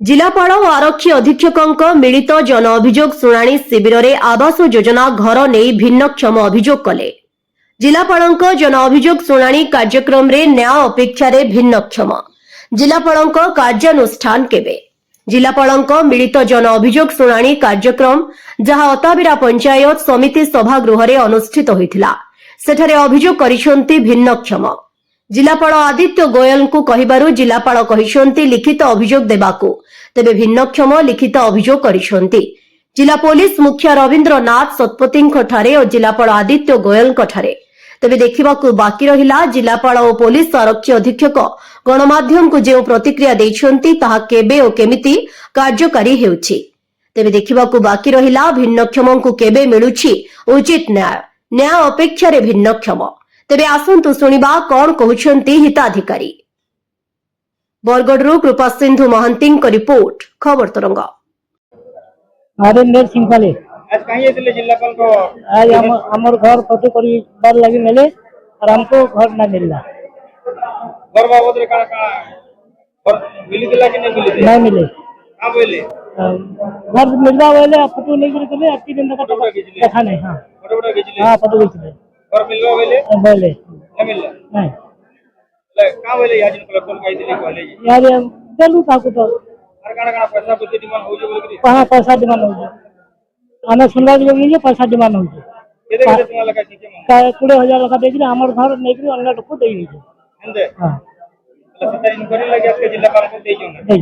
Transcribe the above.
जिलापाल और आरक्षी अधीक्षकों मिलित जन अभियोग शुणाणी शिविर में आवास योजना घर नहीं भिन्नक्षम अभियोग कले। जिलापाल जन अभियोग शुणाणी कार्यक्रम रे न्याय अपेक्षा भिन्नक्षम जिलापाल कार्यानुष्ठान केबे। जिलापाल मिलित जन अभियोग शुणाणी कार्यक्रम जहां अताबिरा पंचायत समिति सभागृह रे अनुष्ठित होइथिला। सेठारे अभियोग करिसेंती भिन्नक्षम। जिलापाल आदित्य गोयल को कहिबारु जिलापाल कहिसेंती लिखित अभियोग देबाकू, तेबे भिन्नक्षम लिखित अभियोग करिसेंती। जिला पुलिस मुख्य रविंद्र नाथ सतपति ठारे और जिलापाल आदित्य गोयल ठारे। तेबे देखिबाकू बाकी रहिला जिलापाल और पुलिस आरक्षी अधीक्षक गणमाध्यम को जो प्रतिक्रिया देइछंती ताहा केबे ओ केमिति कार्यकारी हेउछि। तेबे देखिबाकू बाकी रहिला भिन्नक्षम को केबे मिलुछि उचित न्याय। न्याय अपेक्षा रे भिन्नक्षम। तेबे आसंतु सुनिबा कौन कहउछंती हिताधिकारी। बरगढ़ कृपा सिंधु महांती रिपोर्ट खबर तरंग। हरेंद्र सिंह पाले आज कहीं ऐसे जिलापाल को आज हमर घर फोटो करी बार लगी मिले और हमको घर ना मिलला। घर बाबत रे का और मिली दिला कि नहीं मिली नहीं मिले। हां बोले घर मिलवा वाले फोटो नहीं गिर चले 8 दिन का देखा नहीं। हां बड़ा खींच ले। हां फोटो खींच ले घर मिलवा वाले बोले नहीं मिलला नहीं ले का बोले आज को कॉल कई दिले कहले यार चलू था को तो अरे काना पैसा बुद्धि डिमांड हो जे बोले कि कहां पैसा डिमांड हो जे हमें सुनला जे पैसा डिमांड हो जे केदे केदे तुम्हारा लगा खींचे मन 20,000 लगा देली हमर घर नहीं कि अन्य को देई नहीं। हंदे हां मतलब 70 इंक्वायरी लगे आज के जिलापाल को दे जो ना दे